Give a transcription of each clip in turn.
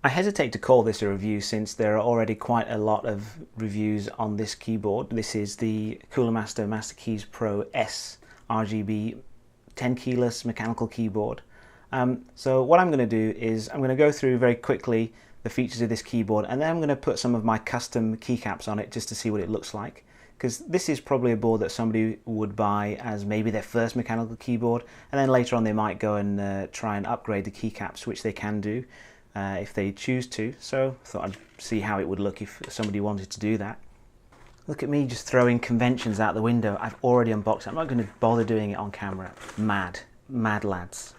I hesitate to call this a review since there are already quite a lot of reviews on this keyboard. This is the Master Masterkeys Pro S RGB Tenkeyless mechanical keyboard. So what I'm going to do is I'm going to go through very quickly the features of this keyboard, and then I'm going to put some of my custom keycaps on it just to see what it looks like. Because this is probably a board that somebody would buy as maybe their first mechanical keyboard, and then later on they might go and try and upgrade the keycaps, which they can do if they choose to. So I thought I'd see how it would look if somebody wanted to do that. Look at me just throwing conventions out the window. I've already unboxed it. I'm not going to bother doing it on camera. Mad lads.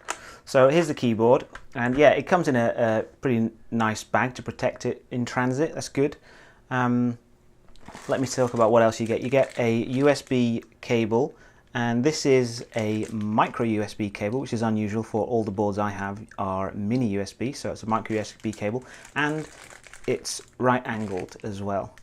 So here's the keyboard, and yeah, it comes in a pretty nice bag to protect it in transit. That's good. Let me talk about what else you get. You get a USB cable, and this is a micro USB cable, which is unusual for all the boards I have are mini USB, so it's a micro USB cable, and it's right angled as well.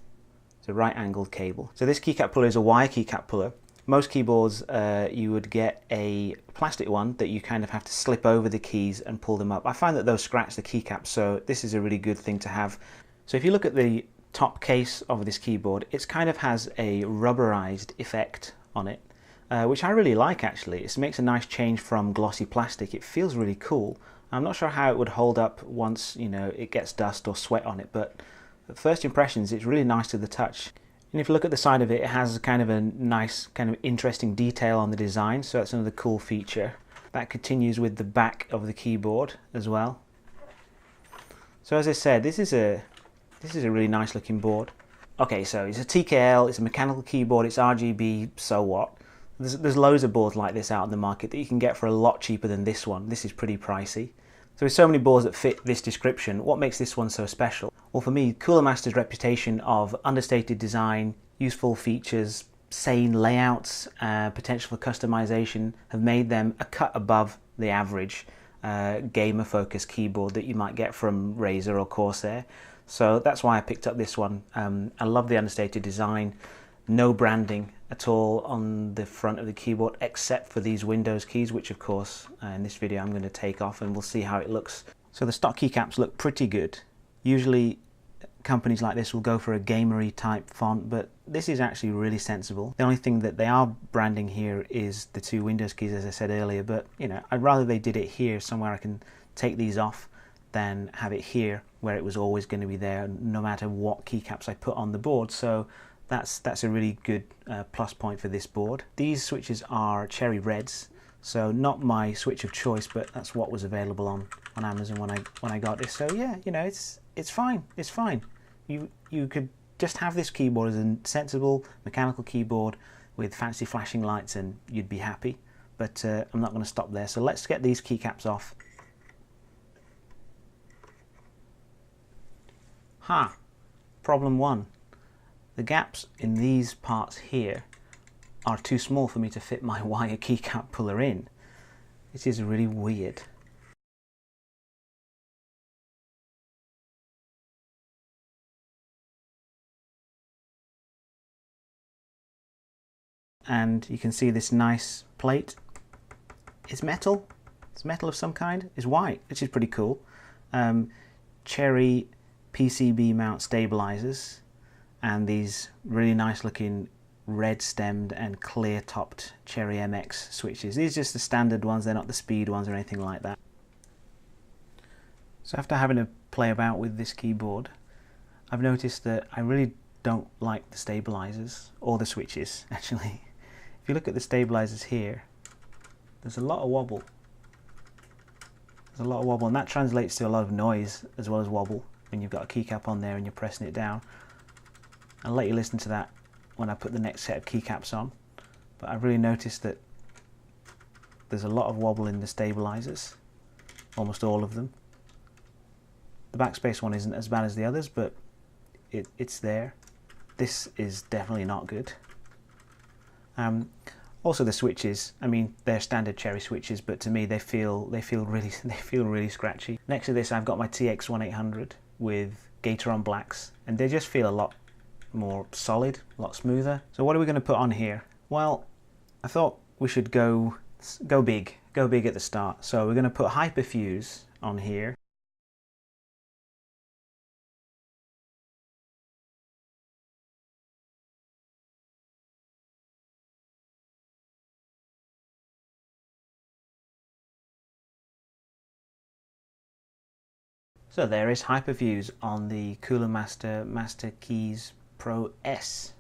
It's a right angled cable. So this keycap puller is a wire keycap puller. Most keyboards you would get a plastic one that you kind of have to slip over the keys and pull them up. I find that those scratch the keycaps, so this is a really good thing to have. So if you look at the top case of this keyboard, it kind of has a rubberized effect on it, which I really like actually. It makes a nice change from glossy plastic. It feels really cool. I'm not sure how it would hold up once, you know, it gets dust or sweat on it, but at first impressions it's really nice to the touch. And if you look at the side of it, it has kind of a nice, kind of interesting detail on the design, so that's another cool feature. That continues with the back of the keyboard as well. So as I said, this is a really nice looking board. Okay, so it's a TKL, it's a mechanical keyboard, it's RGB, so what? There's loads of boards like this out in the market that you can get for a lot cheaper than this one. This is pretty pricey. So with so many boards that fit this description, what makes this one so special? Well, for me, Cooler Master's reputation of understated design, useful features, sane layouts, potential for customization have made them a cut above the average gamer-focused keyboard that you might get from Razer or Corsair. So that's why I picked up this one. I love the understated design. No branding at all on the front of the keyboard except for these Windows keys, which of course in this video I'm going to take off and we'll see how it looks. So the stock keycaps look pretty good. Usually companies like this will go for a gamery type font, but this is actually really sensible. The only thing that they are branding here is the two Windows keys, as I said earlier, but you know, I'd rather they did it here somewhere I can take these off than have it here where it was always going to be there no matter what keycaps I put on the board. So that's a really good plus point for this board. These switches are cherry reds, so not my switch of choice, but that's what was available on Amazon when I got this. So yeah, you know, it's fine. It's fine. You could just have this keyboard as a sensible mechanical keyboard with fancy flashing lights and you'd be happy. But I'm not going to stop there. So let's get these keycaps off. Problem one. The gaps in these parts here are too small for me to fit my wire keycap puller in. It is really weird. And you can see this nice plate. It's metal. It's metal of some kind. It's white, which is pretty cool. Cherry PCB mount stabilizers, and these really nice looking red stemmed and clear topped Cherry MX switches. These are just the standard ones, they're not the speed ones or anything like that. So after having a play about with this keyboard, I've noticed that I really don't like the stabilizers, or the switches actually. If you look at the stabilizers here, there's a lot of wobble. There's a lot of wobble, and that translates to a lot of noise as well as wobble when you've got a keycap on there and you're pressing it down. I'll let you listen to that when I put the next set of keycaps on, but I've really noticed that there's a lot of wobble in the stabilizers, almost all of them. The backspace one isn't as bad as the others, but it's there. This is definitely not good. Also the switches, I mean, they're standard Cherry switches, but to me they feel really scratchy. Next to this I've got my TX1800 with Gateron blacks, and they just feel a lot more solid, a lot smoother. So what are we going to put on here? Well, I thought we should go big at the start. So we're going to put Hyperfuse on here. So there is Hyperfuse on the Cooler Master Masterkeys Pro S.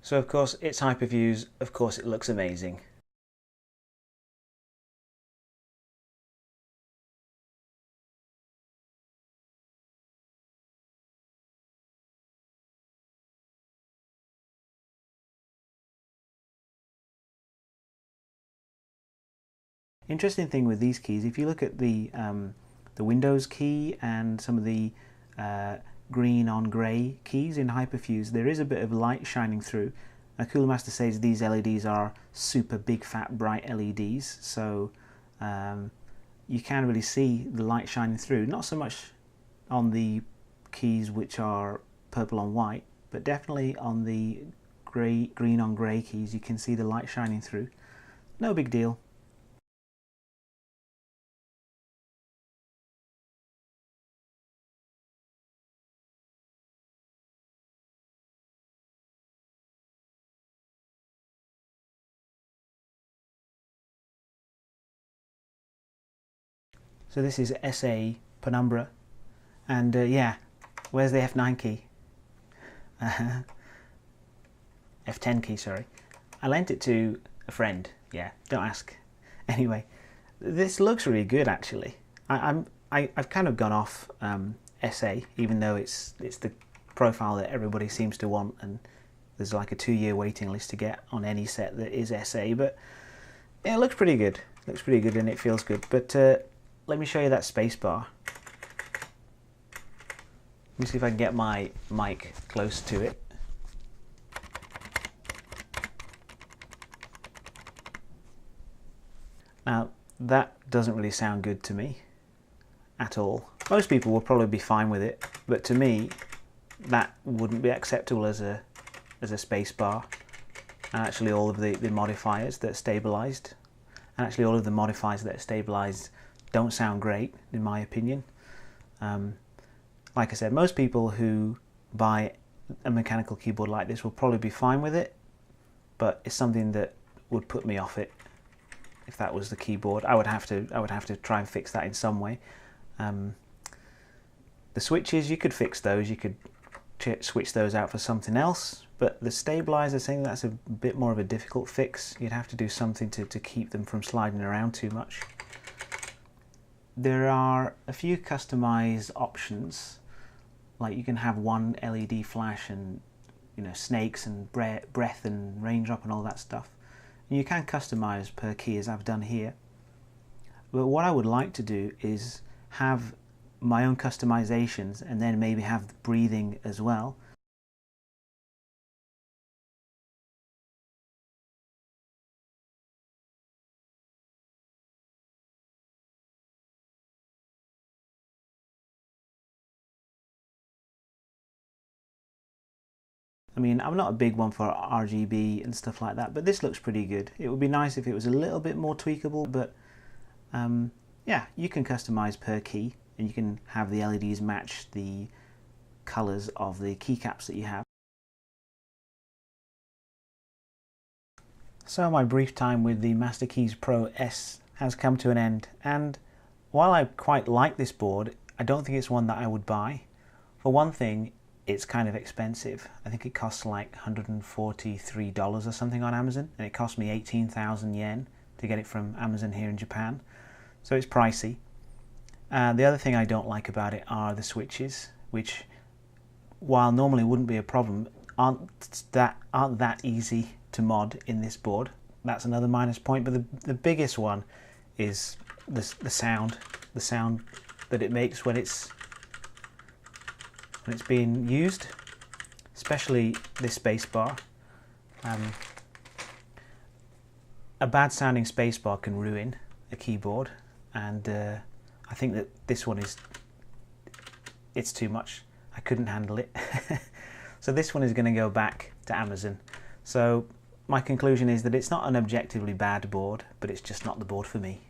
So of course it's Hyperfuse, of course it looks amazing. Interesting thing with these keys, if you look at the Windows key and some of the green on grey keys in Hyperfuse, there is a bit of light shining through. Now Cooler Master says these LEDs are super big fat bright LEDs, so you can really see the light shining through. Not so much on the keys which are purple on white, but definitely on the green on grey keys you can see the light shining through. No big deal. So this is SA Penumbra, and yeah, where's the F9 key? F10 key, sorry. I lent it to a friend, yeah, don't ask. Anyway, this looks really good actually. I've kind of gone off SA, even though it's the profile that everybody seems to want, and there's like a 2-year waiting list to get on any set that is SA, but yeah, it looks pretty good. It looks pretty good and it feels good, but let me show you that space bar. Let me see if I can get my mic close to it. Now that doesn't really sound good to me at all. Most people will probably be fine with it, but to me that wouldn't be acceptable as a space bar. And actually all of the modifiers that are stabilized, don't sound great in my opinion. Like I said, most people who buy a mechanical keyboard like this will probably be fine with it, but it's something that would put me off it. If that was the keyboard, I would have to try and fix that in some way. The switches, you could fix those, you could switch those out for something else, but the stabilizers, I think that's a bit more of a difficult fix. You'd have to do something to keep them from sliding around too much. There are a few customized options, like you can have one LED flash and, you know, snakes and breath and raindrop and all that stuff. And you can customize per key, as I've done here. But what I would like to do is have my own customizations and then maybe have the breathing as well. I mean, I'm not a big one for RGB and stuff like that, but this looks pretty good. It would be nice if it was a little bit more tweakable, but yeah, you can customize per key and you can have the LEDs match the colors of the keycaps that you have. So my brief time with the Masterkeys Pro S has come to an end, and while I quite like this board, I don't think it's one that I would buy. For one thing, it's kind of expensive. I think it costs like $143 or something on Amazon, and it cost me 18,000 yen to get it from Amazon here in Japan, so it's pricey. The other thing I don't like about it are the switches, which, while normally wouldn't be a problem, aren't that easy to mod in this board. That's another minus point, but the biggest one is the sound that it makes when it's being used, especially this space bar. A bad sounding space bar can ruin a keyboard, and I think that this one it's too much. I couldn't handle it. So this one is going to go back to Amazon. So my conclusion is that it's not an objectively bad board, but it's just not the board for me.